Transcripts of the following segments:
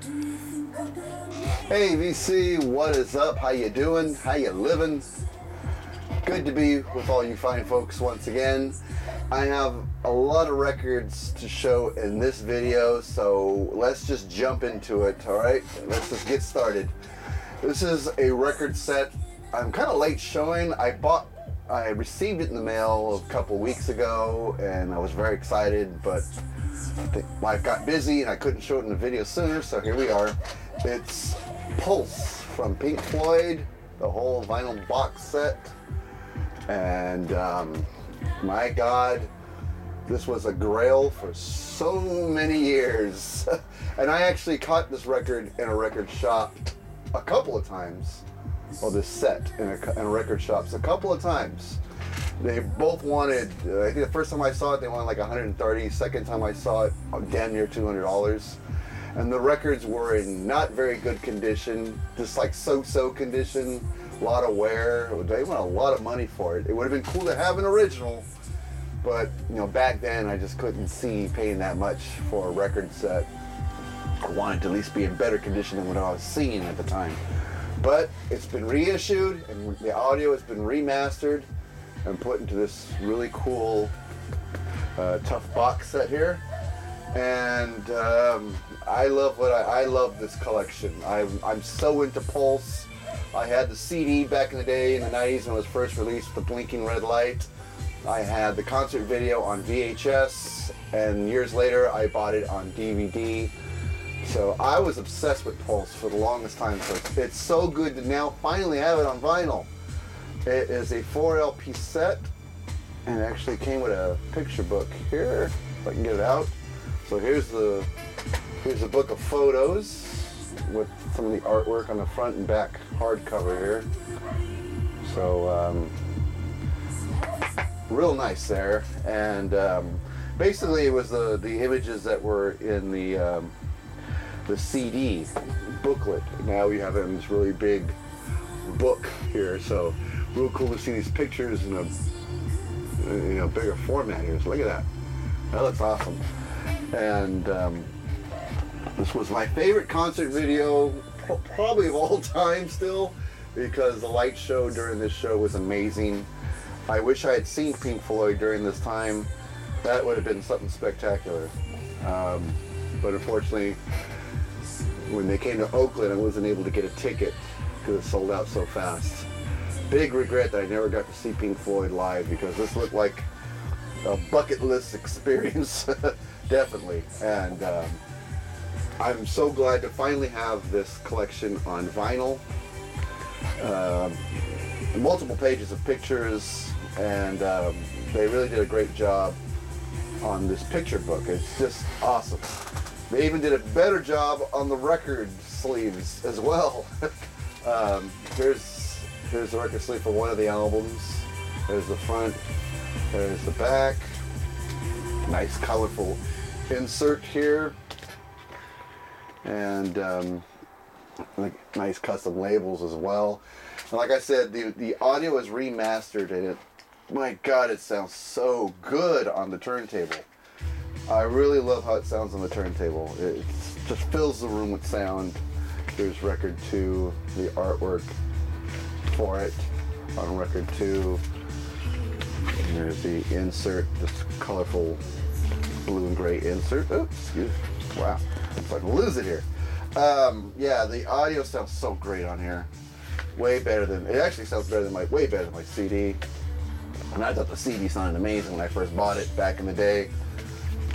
Hey VC, what is up? How you doing? How you living? Good to be with all you fine folks once again. I have a lot of records to show in this video, so let's just jump into it, alright? Let's just get started. This is a record set I'm kind of late showing. I received it in the mail a couple weeks ago and I was very excited, but life got busy and I couldn't show it in the video sooner, so here we are. It's Pulse from Pink Floyd, the whole vinyl box set. And my God, this was a grail for so many years. And I actually caught this record in a record shop a couple of times. Well, this set in a record shops a couple of times. They both wanted, I think the first time I saw it, they wanted like $130. Second time I saw it, damn near $200. And the records were in not very good condition, just like so-so condition, a lot of wear. They want a lot of money for it. It would have been cool to have an original, but you know, back then I just couldn't see paying that much for a record set. I wanted to at least be in better condition than what I was seeing at the time. But it's been reissued and the audio has been remastered and put into this really cool, tough box set here. And I love this collection. I'm so into Pulse. I had the CD back in the day in the 90s when it was first released with the blinking red light. I had the concert video on VHS, and years later I bought it on DVD. So I was obsessed with Pulse for the longest time. So it's so good to now finally have it on vinyl. It is a 4 LP set, and it actually came with a picture book here, if I can get it out. So here's the book of photos with some of the artwork on the front and back hardcover here. So real nice there. And basically it was the images that were in the CD booklet. Now we have it in this really big book here. So real cool to see these pictures in a bigger format here. So look at that. That looks awesome. And this was my favorite concert video, probably of all time still, because the light show during this show was amazing. I wish I had seen Pink Floyd during this time. That would have been something spectacular. But unfortunately, when they came to Oakland, I wasn't able to get a ticket because it sold out so fast. Big regret that I never got to see Pink Floyd live, because this looked like a bucket list experience. Definitely. And I'm so glad to finally have this collection on vinyl. Multiple pages of pictures, and they really did a great job on this picture book. It's just awesome. They even did a better job on the record sleeves as well. Here's the record sleeve for one of the albums. There's the front, there's the back. Nice colorful insert here, and nice custom labels as well. And like I said, the audio is remastered, and my God, it sounds so good on the turntable. I really love how it sounds on the turntable. It just fills the room with sound. Here's record 2, the artwork for it on record 2. And there's the insert, this colorful blue and gray insert. Oops, excuse me. Wow, I'm starting to lose it here. Yeah, the audio sounds so great on here. It actually sounds way better than my CD. And I thought the CD sounded amazing when I first bought it back in the day.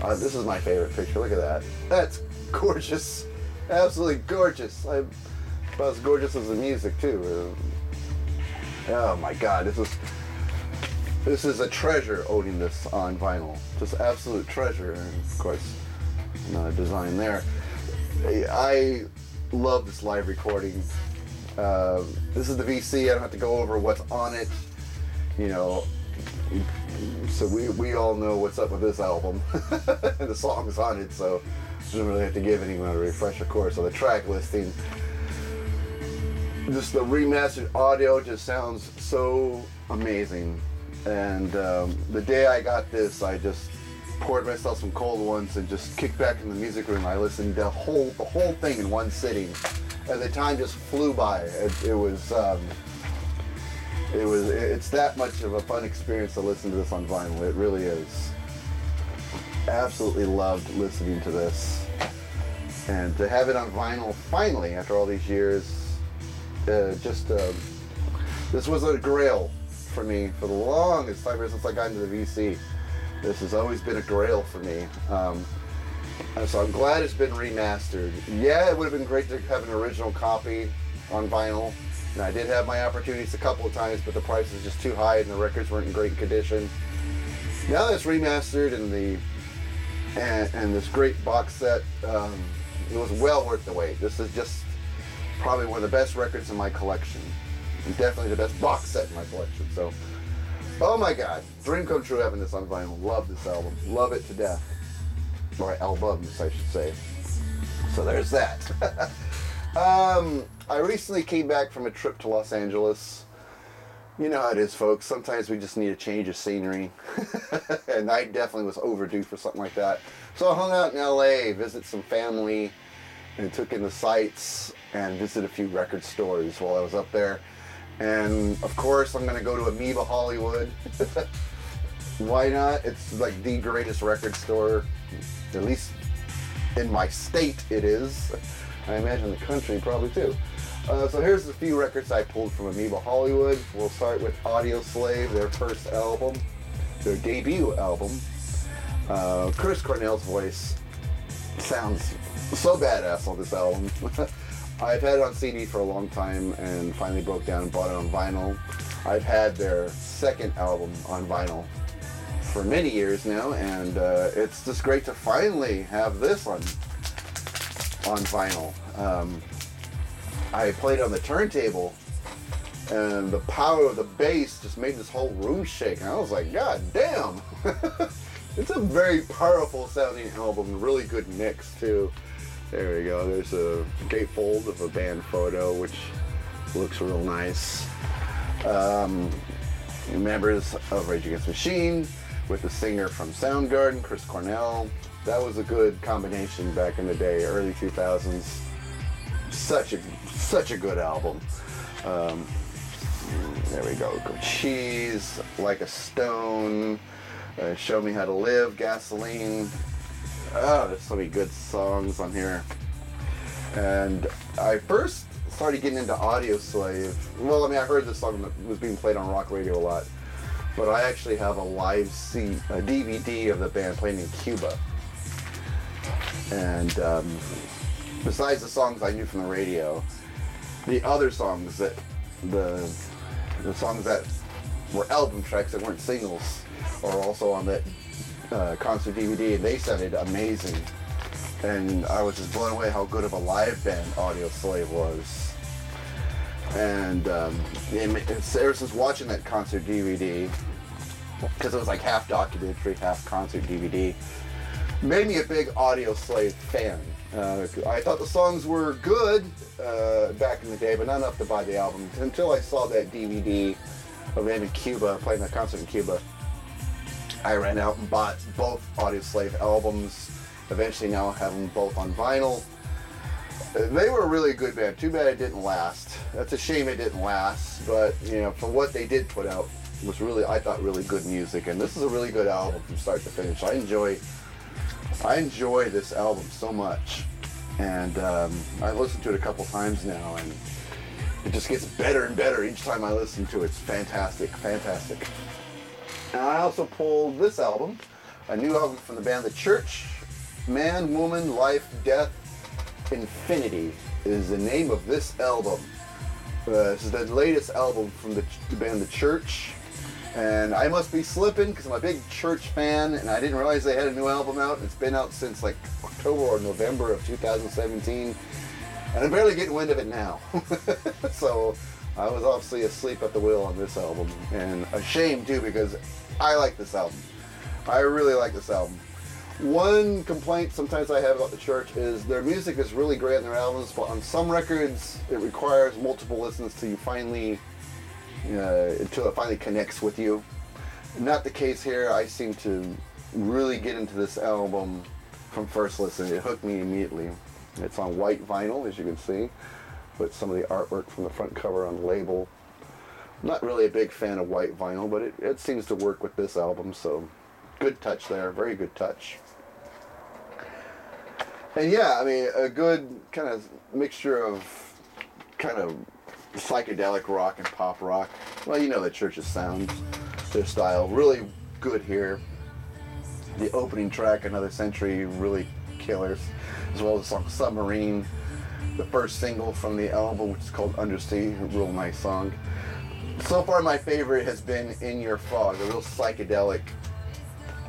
This is my favorite picture. Look at that. That's gorgeous. Absolutely gorgeous. About as gorgeous as the music too. Oh my God, this is a treasure owning this on vinyl. Just absolute treasure. And of course, design there. I love this live recording. This is the VC. I don't have to go over what's on it. So we all know what's up with this album. And the songs on it, so I don't really have to give anyone a refresher course on the track listing. Just the remastered audio just sounds so amazing. And the day I got this, I just poured myself some cold ones and just kicked back in the music room. I listened to the whole thing in one sitting, and the time just flew by. It's that much of a fun experience to listen to this on vinyl. It really is. Absolutely loved listening to this, and to have it on vinyl finally after all these years. This was a grail for me for the longest time since I got into the VC. This has always been a grail for me. And so I'm glad it's been remastered. Yeah, it would have been great to have an original copy on vinyl. And I did have my opportunities a couple of times, but the price was just too high and the records weren't in great condition. Now that it's remastered and this great box set, it was well worth the wait. This is just probably one of the best records in my collection. And definitely the best box set in my collection. So, oh my God, dream come true having this on vinyl. Love this album. Love it to death. Or albums, I should say. So there's that. I recently came back from a trip to Los Angeles. You know how it is, folks. Sometimes we just need a change of scenery. And I definitely was overdue for something like that. So I hung out in LA, visited some family, and took in the sights, and visited a few record stores while I was up there. And of course, I'm going to go to Amoeba Hollywood. Why not? It's like the greatest record store, at least in my state it is. I imagine the country probably too. So here's a few records I pulled from Amoeba Hollywood. We'll start with Audioslave, their first album, their debut album. Chris Cornell's voice sounds so badass on this album. I've had it on CD for a long time and finally broke down and bought it on vinyl. I've had their second album on vinyl for many years now, and it's just great to finally have this on vinyl. I played on the turntable, and the power of the bass just made this whole room shake, and I was like, God damn! It's a very powerful sounding album, really good mix too. There we go, there's a gatefold of a band photo, which looks real nice. Members of Rage Against the Machine, with the singer from Soundgarden, Chris Cornell. That was a good combination back in the day, early 2000s. Such a good album. There we go. Cheese, Like a Stone, Show Me How to Live, Gasoline. Oh, there's so many good songs on here. And I first started getting into Audioslave. Well, I mean, I heard this song that was being played on rock radio a lot, but I actually have a live DVD of the band playing in Cuba. And besides the songs I knew from the radio, the other songs that the songs that were album tracks that weren't singles are also on that concert DVD, and they sounded amazing. And I was just blown away how good of a live band Audioslave was. And ever since watching that concert DVD, because it was like half documentary, half concert DVD, made me a big Audioslave fan. I thought the songs were good back in the day, but not enough to buy the album until I saw that DVD of them in Cuba, playing that concert in Cuba. I ran out and bought both Audioslave albums. Eventually now have them both on vinyl. They were a really good band. Too bad it didn't last. That's a shame it didn't last, but you know, for what they did put out was really, I thought, really good music, and this is a really good album from start to finish. I enjoy this album so much, and I've listened to it a couple times now, and it just gets better and better each time I listen to it. It's fantastic, fantastic. And I also pulled this album, a new album from the band The Church. Man, Woman, Life, Death, Infinity is the name of this album. This is the latest album from the band The Church. And I must be slipping because I'm a big Church fan, and I didn't realize they had a new album out. It's been out since like October or November of 2017, and I'm barely getting wind of it now. So I was obviously asleep at the wheel on this album, and ashamed too, because I like this album. I really like this album. One complaint sometimes I have about The Church is their music is really great on their albums, but on some records it requires multiple listens till you finally until it finally connects with you. Not the case here. I seem to really get into this album from first listen. It hooked me immediately. It's on white vinyl, as you can see, with some of the artwork from the front cover on the label. I'm not really a big fan of white vinyl, but it seems to work with this album, so good touch there, very good touch. And yeah, I mean, a good kind of mixture of kind of psychedelic rock and pop rock. Well, you know the Church's sound, their style, really good here. The opening track, Another Century, really killers, as well as the song Submarine, the first single from the album, which is called Undersea, a real nice song. So far my favorite has been In Your Fog, a real psychedelic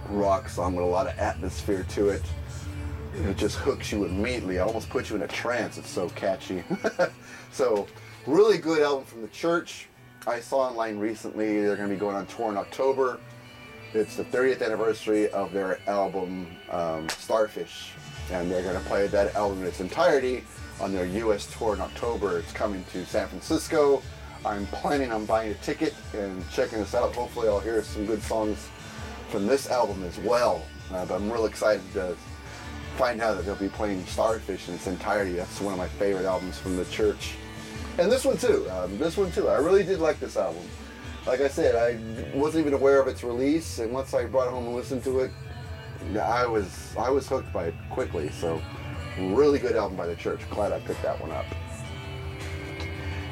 rock song with a lot of atmosphere to it. It just hooks you immediately, it almost puts you in a trance, it's so catchy. So, really good album from the Church. I saw online recently they're going to be going on tour in October. It's the 30th anniversary of their album Starfish, and they're going to play that album in its entirety on their US tour in October. It's coming to San Francisco. I'm planning on buying a ticket and checking this out. Hopefully I'll hear some good songs from this album as well. But I'm real excited to find out that they'll be playing Starfish in its entirety. That's one of my favorite albums from the Church. And this one too. I really did like this album. Like I said, I wasn't even aware of its release, and once I brought it home and listened to it, I was hooked by it quickly. So, really good album by the Church. Glad I picked that one up.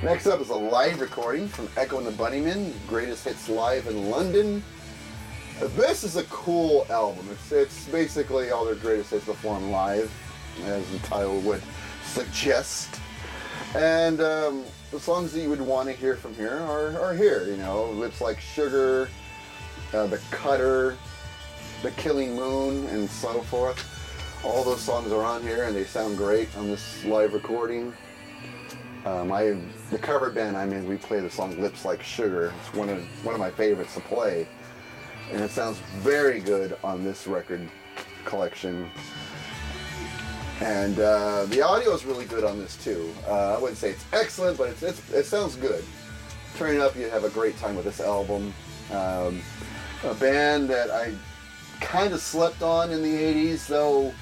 Next up is a live recording from Echo and the Bunnymen, Greatest Hits Live in London. This is a cool album. It's basically all their greatest hits performed live, as the title would suggest. And the songs that you would want to hear from here are here, you know, Lips Like Sugar, The Cutter, The Killing Moon, and so forth. All those songs are on here and they sound great on this live recording. The cover band I'm in, we play the song Lips Like Sugar. It's one of my favorites to play. And it sounds very good on this record collection. And the audio is really good on this too. I wouldn't say it's excellent, but it sounds good. Turn it up, you have a great time with this album. A band that I kind of slept on in the 80s, though.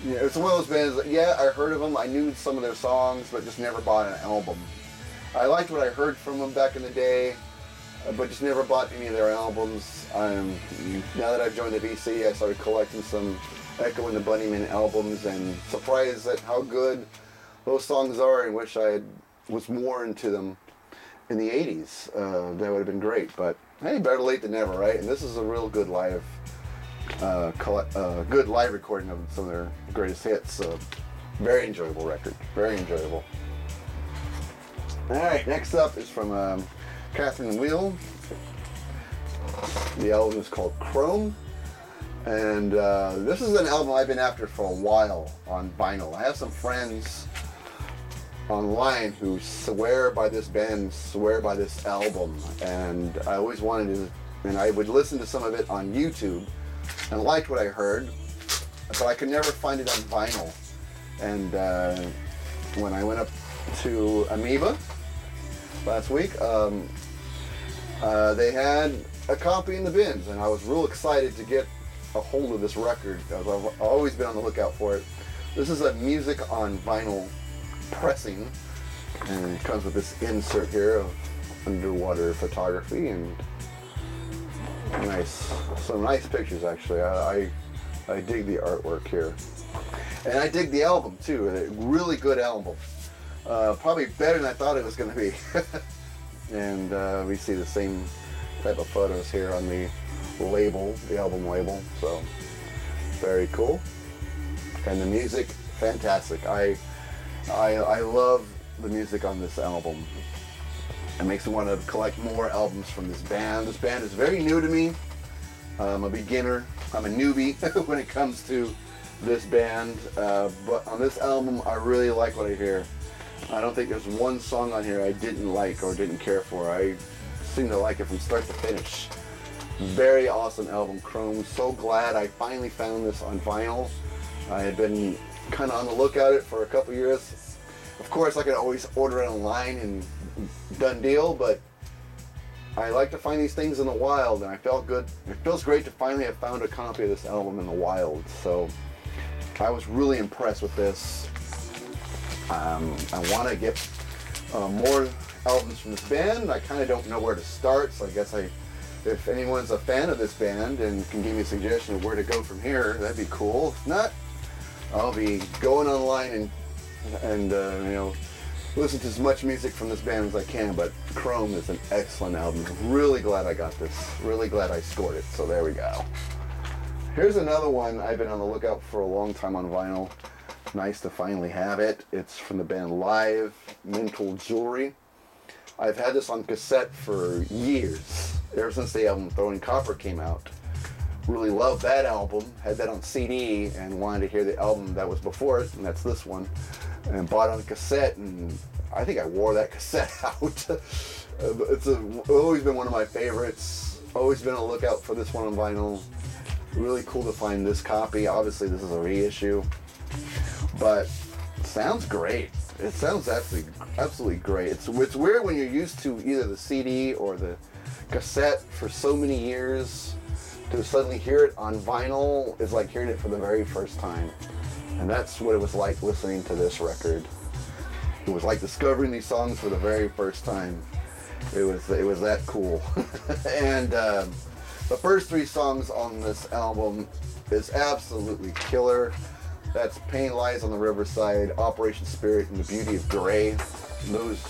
You know, it's one of those bands that, yeah, I heard of them, I knew some of their songs, but just never bought an album. I liked what I heard from them back in the day, but just never bought any of their albums. Now that I've joined the VC, I started collecting some Echo and the Bunnymen albums, and surprised at how good those songs are, and wish I was more into them in the 80s. That would have been great, but hey, better late than never, right? And this is a real good live recording of some of their greatest hits. So very enjoyable record, very enjoyable. All right, next up is from Catherine Wheel. The album is called Chrome, and this is an album I've been after for a while on vinyl. I have some friends online who swear by this band, swear by this album, and I always wanted to, and I would listen to some of it on YouTube and liked what I heard, but I could never find it on vinyl. And when I went up to Amoeba last week, they had a copy in the bins, and I was real excited to get a hold of this record. I've always been on the lookout for it. This is a music on vinyl pressing, and it comes with this insert here of underwater photography and some nice pictures actually. I dig the artwork here, and I dig the album too. A really good album, probably better than I thought it was going to be. And we see the same type of photos here on the label, the album label. So very cool, and the music fantastic. I love the music on this album. It makes me want to collect more albums from this band. This band is very new to me. I'm a beginner. I'm a newbie when it comes to this band. But on this album, I really like what I hear. I don't think there's one song on here I didn't like or didn't care for. I seem to like it from start to finish. Very awesome album, Chrome. So glad I finally found this on vinyl. I had been kind of on the lookout at it for a couple years. Of course, I could always order it online and done deal, but I like to find these things in the wild, and I felt good. It feels great to finally have found a copy of this album in the wild. So I was really impressed with this. I want to get more albums from this band. I kind of don't know where to start, so I guess if anyone's a fan of this band and can give me a suggestion of where to go from here, that'd be cool. If not, I'll be going online and listen to as much music from this band as I can. But Chrome is an excellent album. Really glad I got this. Really glad I scored it. So there we go. Here's another one I've been on the lookout for a long time on vinyl. Nice to finally have it. It's from the band Live, Mental Jewelry. I've had this on cassette for years, ever since the album Throwing Copper came out. Really loved that album, had that on CD, and wanted to hear the album that was before it, and that's this one. And bought it on cassette, and I think I wore that cassette out. It's always been one of my favorites. Always been on the lookout for this one on vinyl. Really cool to find this copy. Obviously, this is a reissue, but it sounds great. It sounds absolutely great. It's weird when you're used to either the CD or the cassette for so many years, to suddenly hear it on vinyl is like hearing it for the very first time. And that's what it was like listening to this record. It was like discovering these songs for the very first time. It was that cool. And the first 3 songs on this album is absolutely killer. That's Pain Lies on the Riverside, Operation Spirit, and The Beauty of Grey. Those,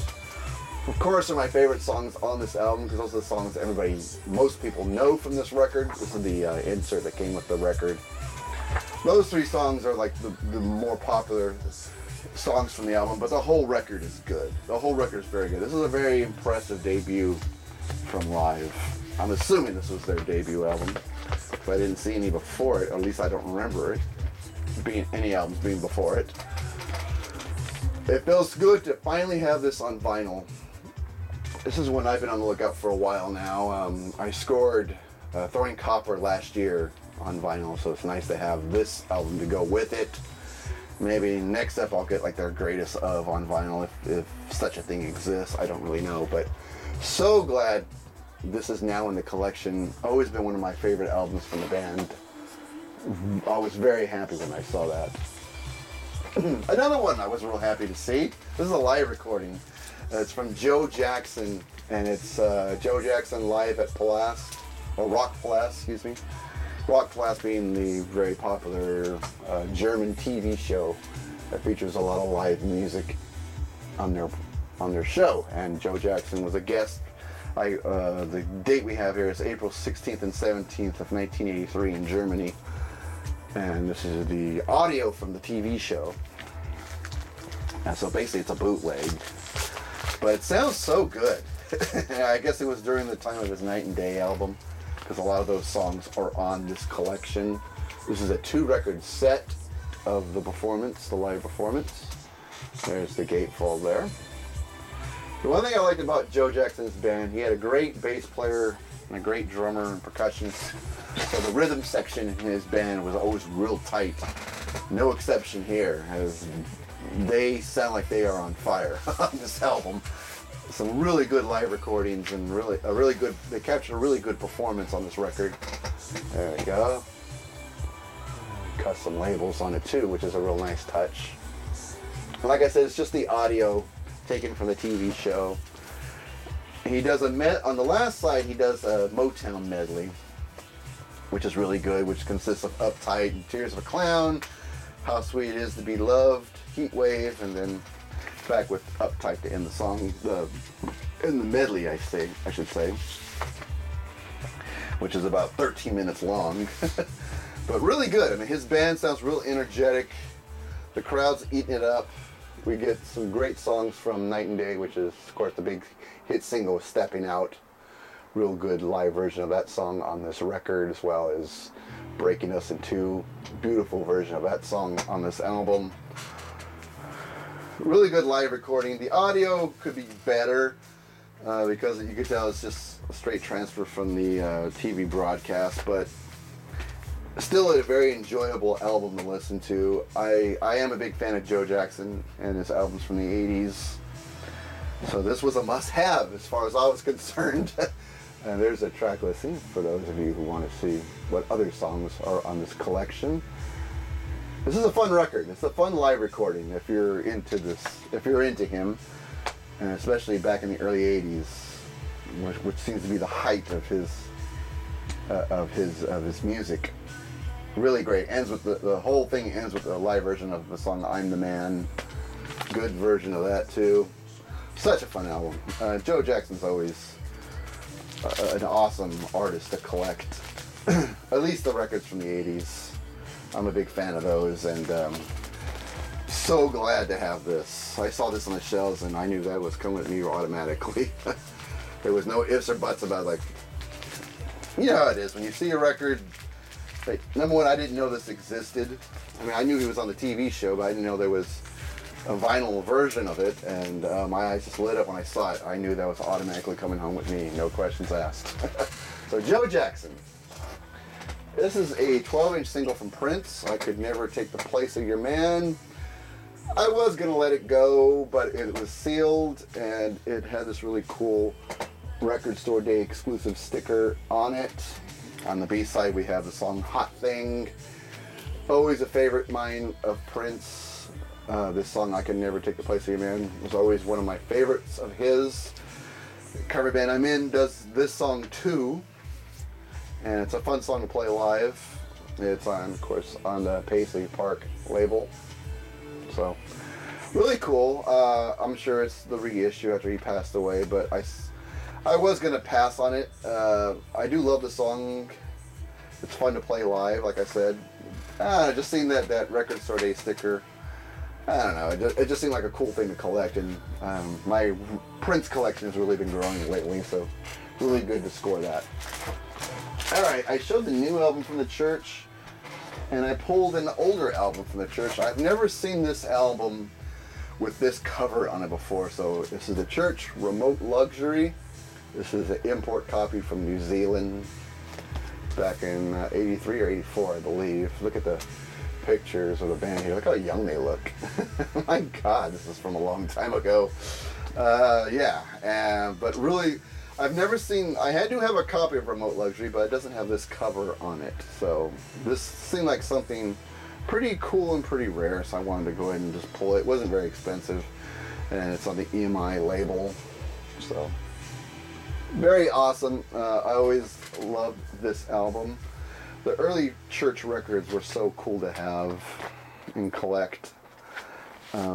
of course, are my favorite songs on this album, because those are the songs that most people know from this record. This is the insert that came with the record. Those 3 songs are like the more popular songs from the album, but the whole record is good. The whole record is very good. This is a very impressive debut from Live. I'm assuming this was their debut album, if I didn't see any before it, or at least I don't remember it. Any albums being before it. It feels good to finally have this on vinyl. This is one I've been on the lookout for a while now. I scored Throwing Copper last year on vinyl, so it's nice to have this album to go with it. Maybe next up I'll get like their greatest of on vinyl, if such a thing exists. I don't really know, but so glad this is now in the collection. Always been one of my favorite albums from the band. I was very happy when I saw that. Another one I was real happy to see. This is a live recording. It's from Joe Jackson, and it's Joe Jackson live at Palast, or Rock Palast, excuse me. Rock Palast being the very popular German TV show that features a lot of live music on their show, and Joe Jackson was a guest. The date we have here is April 16th and 17th of 1983 in Germany. And this is the audio from the TV show. And so basically it's a bootleg. But it sounds so good. I guess it was during the time of his Night and Day album, because a lot of those songs are on this collection. This is a 2-record set of the performance, the live performance. There's the gatefold there. The one thing I liked about Joe Jackson's band, he had a great bass player and a great drummer and percussionist. So the rhythm section in his band was always real tight. No exception here, as they sound like they are on fire on this album. Some really good live recordings and they captured a really good performance on this record. There we go. Custom labels on it too, which is a real nice touch. And like I said, it's just the audio taken from the TV show. He does on the last side, he does a Motown medley, which is really good, which consists of Uptight and Tears of a Clown, How Sweet It Is to Be Loved, Heat Wave, and then back with Uptight to end the song, in the medley, I should say, which is about 13 minutes long. But really good. I mean, his band sounds real energetic. The crowd's eating it up. We get some great songs from Night and Day, which is, of course, the big hit single, Stepping Out. Real good live version of that song on this record, as well as Breaking Us in Two. Beautiful version of that song on this album. Really good live recording. The audio could be better because you could tell it's just a straight transfer from the TV broadcast, but still a very enjoyable album to listen to. I am a big fan of Joe Jackson and his albums from the 80s. So this was a must-have as far as I was concerned. And there's a track listing for those of you who want to see what other songs are on this collection. This is a fun record. It's a fun live recording if you're into this, if you're into him, and especially back in the early '80s, which seems to be the height of his music. Really great. Ends with the whole thing ends with a live version of the song "I'm the Man." Good version of that too. Such a fun album. Joe Jackson's always an awesome artist to collect. At least the records from the '80s. I'm a big fan of those, and so glad to have this. I saw this on the shelves, and I knew that was coming with me automatically. There was no ifs or buts about it. Like, you know how it is when you see a record. Like, number one, I didn't know this existed. I mean, I knew he was on the TV show, but I didn't know there was a vinyl version of it, and my eyes just lit up when I saw it. I knew that was automatically coming home with me, no questions asked. So Joe Jackson. This is a 12-inch single from Prince. I Could Never Take the Place of Your Man. I was going to let it go, but it was sealed, and it had this really cool Record Store Day exclusive sticker on it. On the B-side, we have the song Hot Thing. Always a favorite mine of Prince. This song, I Can Never Take the Place of Your Man, was always one of my favorites of his. The cover band I'm in does this song too. And it's a fun song to play live. It's on, of course, on the Paisley Park label. So, really cool. I'm sure it's the reissue after he passed away, but I was going to pass on it. I do love the song. It's fun to play live, like I said. Just seeing that Record Store Day sticker, I don't know, it just seemed like a cool thing to collect, and my Prince collection has really been growing lately, so really good to score that. Alright, I showed the new album from the church, and I pulled an older album from the church. I've never seen this album with this cover on it before, so this is the Church Remote Luxury. This is an import copy from New Zealand back in 83 or 84, I believe. Look at the pictures of the band here. Look how young they look. My God, this is from a long time ago. But really, I've never seen, I had to have a copy of Remote Luxury, but it doesn't have this cover on it. So this seemed like something pretty cool and pretty rare, so I wanted to go ahead and just pull it. It wasn't very expensive, and it's on the EMI label. So very awesome. I always loved this album. The early church records were so cool to have and collect.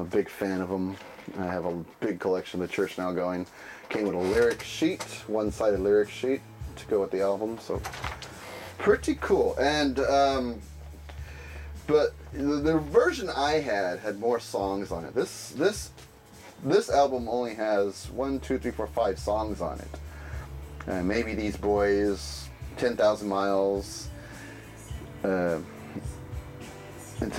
Big fan of them. I have a big collection of the church now going. Came with a lyric sheet, one-sided lyric sheet to go with the album, so pretty cool. And but the version I had more songs on it. This album only has 5 songs on it. Maybe These Boys, 10,000 Miles, Into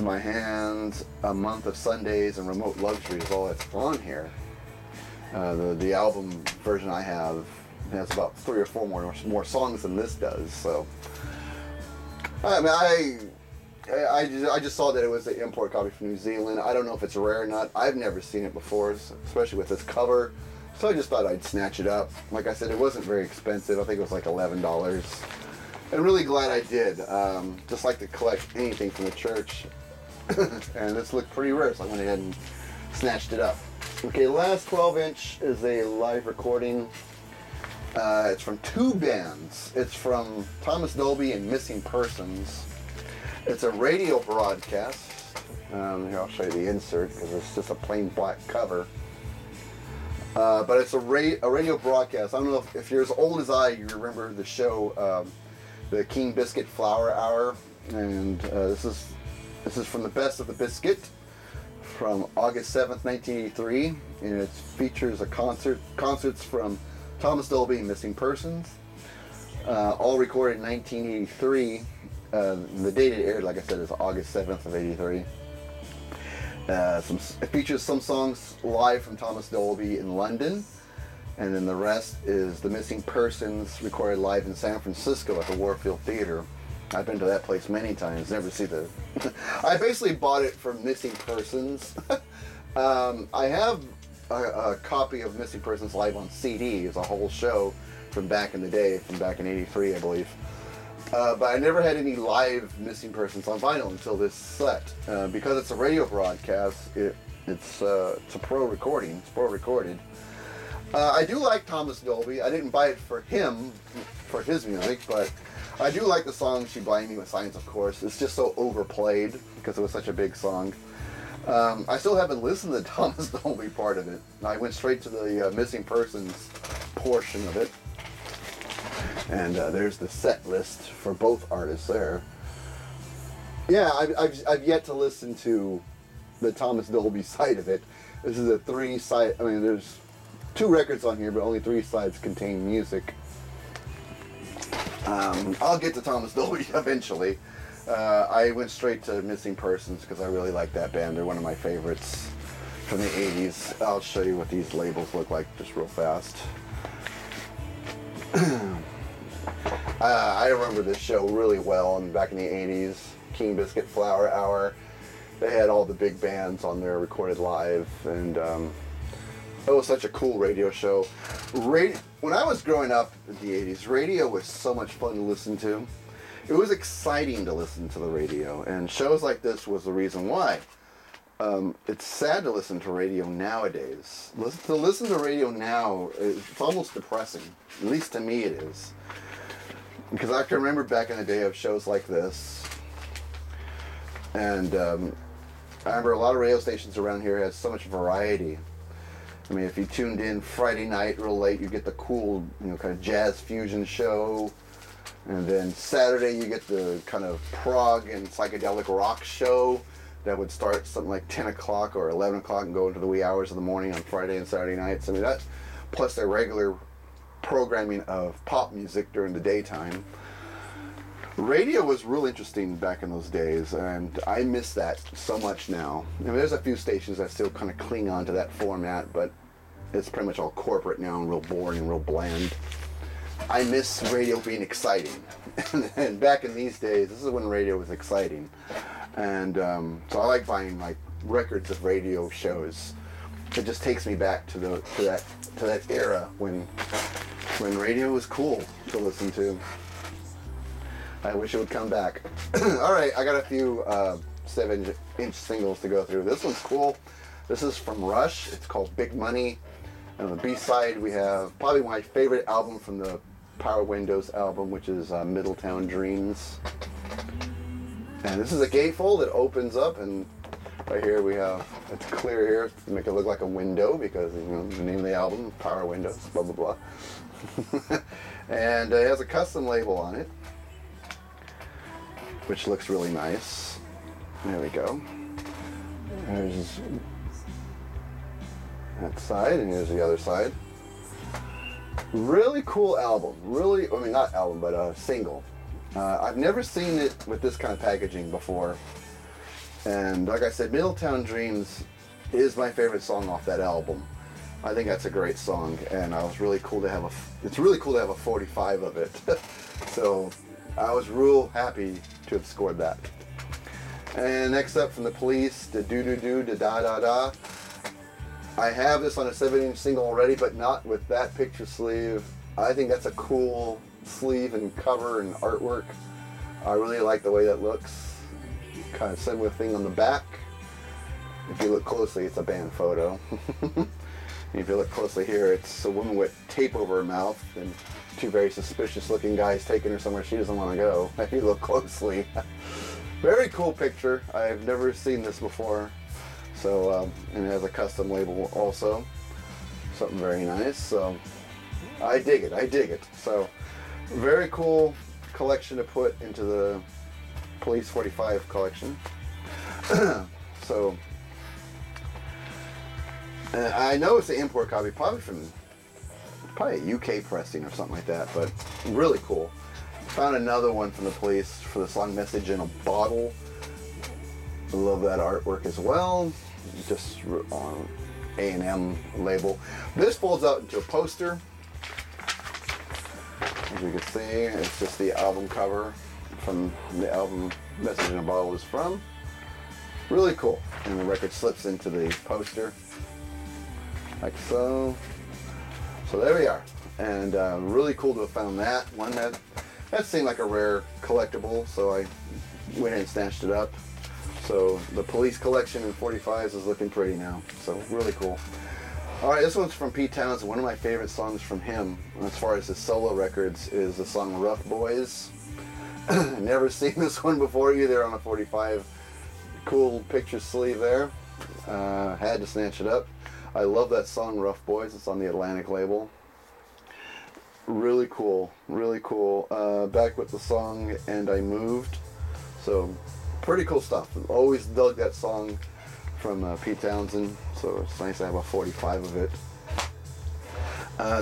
My Hands, A Month of Sundays, and Remote Luxury is all that's on here. The album version I have has about 3 or 4 more songs than this does. So, I mean, I just saw that it was the import copy from New Zealand. I don't know if it's rare or not. I've never seen it before, especially with this cover. So I just thought I'd snatch it up. Like I said, it wasn't very expensive. I think it was like $11. And really glad I did. Just like to collect anything from the church. And this looked pretty rare, so I went ahead and snatched it up. Okay, last 12-inch is a live recording. It's from 2 bands. It's from Thomas Dolby and Missing Persons. It's a radio broadcast. Here, I'll show you the insert because it's just a plain black cover. But it's a radio broadcast. I don't know if you're as old as I, you remember the show, the King Biscuit Flower Hour. And this is from the Best of the Biscuit, from August 7th, 1983, and it features concerts from Thomas Dolby and Missing Persons, all recorded in 1983. The date it aired, like I said, is August 7th of 83. It features some songs live from Thomas Dolby in London, and then the rest is the Missing Persons recorded live in San Francisco at the Warfield Theater. I've been to that place many times, never see the... I basically bought it from Missing Persons. I have a copy of Missing Persons Live on CD. It's a whole show from back in the day, from back in '83, I believe. But I never had any live Missing Persons on vinyl until this set. Because it's a radio broadcast, it's a pro recording. It's pro recorded. I do like Thomas Dolby. I didn't buy it for him, for his music, but I do like the song She Blinded Me with Science, of course. It's just so overplayed because it was such a big song. I still haven't listened to the Thomas Dolby part of it. I went straight to the Missing Persons portion of it. And there's the set list for both artists there. Yeah, I've yet to listen to the Thomas Dolby side of it. This is a 3-side, I mean, there's 2 records on here, but only 3 sides contain music. I'll get to Thomas Dolby eventually. I went straight to Missing Persons because I really like that band. They're one of my favorites from the 80s. I'll show you what these labels look like just real fast. I remember this show really well back in the 80s. King Biscuit Flower Hour. They had all the big bands on there recorded live, and it was such a cool radio show. When I was growing up in the 80s, radio was so much fun to listen to. It was exciting to listen to the radio, and shows like this was the reason why. It's sad to listen to radio nowadays. To listen to radio now, it's almost depressing. At least to me it is. Because I can remember back in the day of shows like this, and I remember a lot of radio stations around here had so much variety. I mean, if you tuned in Friday night real late, you get the cool, kind of jazz fusion show. And then Saturday, you get the kind of prog and psychedelic rock show that would start something like 10 o'clock or 11 o'clock and go into the wee hours of the morning on Friday and Saturday nights. I mean, that plus their regular programming of pop music during the daytime. Radio was real interesting back in those days, and I miss that so much now. I mean, there's a few stations that still kind of cling on to that format, but it's pretty much all corporate now and real boring and real bland. I miss radio being exciting. And back in these days, this is when radio was exciting. And so I like buying like records of radio shows. It just takes me back to that era when radio was cool to listen to. I wish it would come back. All right, I got a few 7-inch singles to go through. This one's cool. This is from Rush. It's called Big Money. And on the B-side, we have probably my favorite album from the Power Windows album, which is Middletown Dreams. And this is a gatefold that opens up, and right here we have, it's clear here to make it look like a window because, the name of the album, Power Windows, blah, blah, blah. And it has a custom label on it, which looks really nice. There we go. There's that side, and here's the other side. Really cool album. Really, I mean, not album, but a single. I've never seen it with this kind of packaging before. And like I said, Middletown Dreams is my favorite song off that album. I think that's a great song, and it's really cool to have a 45 of it. So I was real happy to have scored that. And next up from the Police, the do-do-do, the da-da-da. I have this on a 7-inch single already, but not with that picture sleeve. I think that's a cool sleeve and cover and artwork. I really like the way that looks. Kind of similar thing on the back. If you look closely, it's a band photo. If you look closely here, it's a woman with tape over her mouth and 2 very suspicious looking guys taking her somewhere she doesn't want to go. If you look closely. Very cool picture. I've never seen this before. So, and it has a custom label also. Something very nice. So, I dig it. So, very cool collection to put into the Police 45 collection. So, I know it's an import copy, probably a UK pressing or something like that, but really cool. Found another one from the Police for the song Message in a Bottle. I love that artwork as well. Just on A&M label. This folds out into a poster. As you can see, it's just the album cover from the album Message in a Bottle is from. Really cool. And the record slips into the poster. like so. So there we are. And really cool to have found that one. That seemed like a rare collectible, so I went and snatched it up. So the Police collection in 45s is looking pretty now. So really cool. All right, this one's from Pete Townsend. One of my favorite songs from him, as far as his solo records, is the song Rough Boys. Never seen this one before either on a 45. Cool picture sleeve there. Had to snatch it up. I love that song Rough Boys. It's on the Atlantic label. Really cool, really cool. Back with the song And I Moved. So pretty cool stuff. Always dug that song from Pete Townsend, so it's nice to have a 45 of it.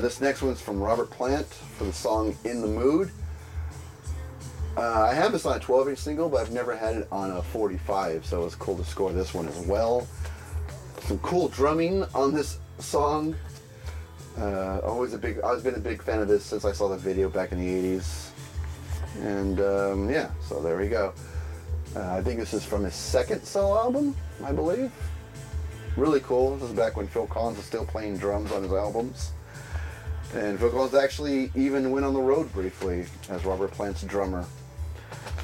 This next one's from Robert Plant for the song In the Mood. I have this on a 12-inch single, but I've never had it on a 45, so it's cool to score this one as well. Some cool drumming on this song. I've been a big fan of this since I saw the video back in the 80s. And yeah, so there we go. I think this is from his second solo album, I believe. Really cool. This is back when Phil Collins was still playing drums on his albums. And Phil Collins actually even went on the road briefly as Robert Plant's drummer.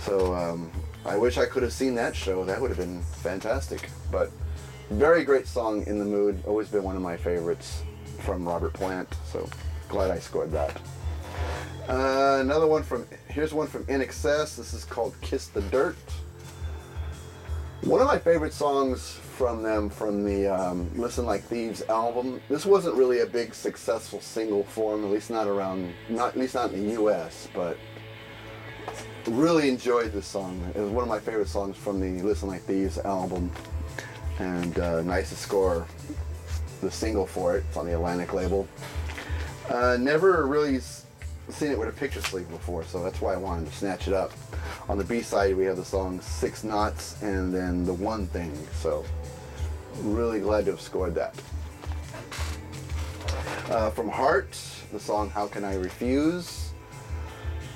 So I wish I could have seen that show. That would have been fantastic. But very great song, In the Mood. Always been one of my favorites from Robert Plant. So glad I scored that. Another one here's one from In Excess. This is called Kiss the Dirt. One of my favorite songs from them, from the Listen Like Thieves album. This wasn't really a big successful single for them, at least not in the US, but really enjoyed this song. It was one of my favorite songs from the Listen Like Thieves album, and nice to score the single for it. It's on the Atlantic label. Never really seen it with a picture sleeve before, so that's why I wanted to snatch it up. On the B-side, we have the song 6 Knots and then The One Thing, so really glad to have scored that. From Heart, the song How Can I Refuse.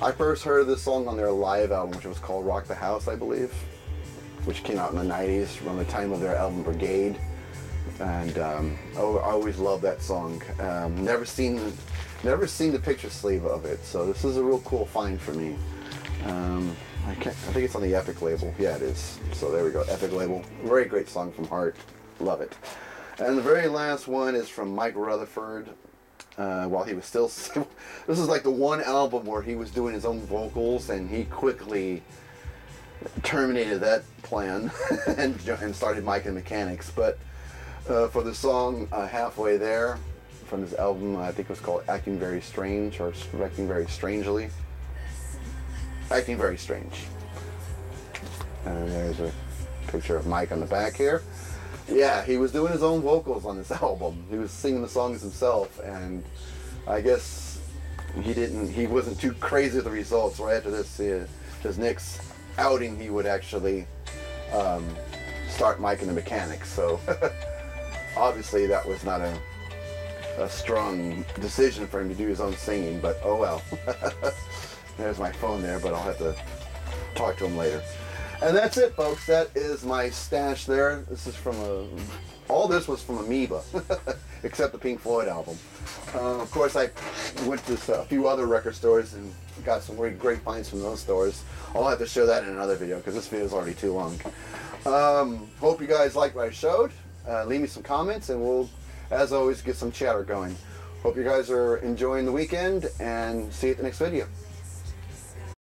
I first heard this song on their live album, which was called Rock the House, I believe, which came out in the 90s, around the time of their album Brigade. And I always loved that song. Never seen the picture sleeve of it, so this is a real cool find for me. I think it's on the Epic label. Yeah, it is. So there we go, Epic label. Very great song from Heart. Love it. And the very last one is from Mike Rutherford. While he was still, this is like the one album where he was doing his own vocals, and he quickly terminated that plan and started Mike and Mechanics. But for the song Halfway There, from his album, I think it was called Acting Very Strange, or Acting Very Strangely. Acting Very Strange. And there's a picture of Mike on the back here. Yeah, he was doing his own vocals on this album. He was singing the songs himself, and I guess he wasn't too crazy with the results. Right after this, his next outing, he would actually start Mike and the Mechanics. So obviously that was not a strong decision for him to do his own singing, but oh well. There's my phone there, but I'll have to talk to him later. And that's it, folks. That is my stash there. This is all this was from Amoeba, except the Pink Floyd album. Of course, I went to a few other record stores and got some really great finds from those stores. I'll have to show that in another video because this video is already too long. Hope you guys liked what I showed. Leave me some comments and we'll, as always, get some chatter going. Hope you guys are enjoying the weekend, and see you at the next video.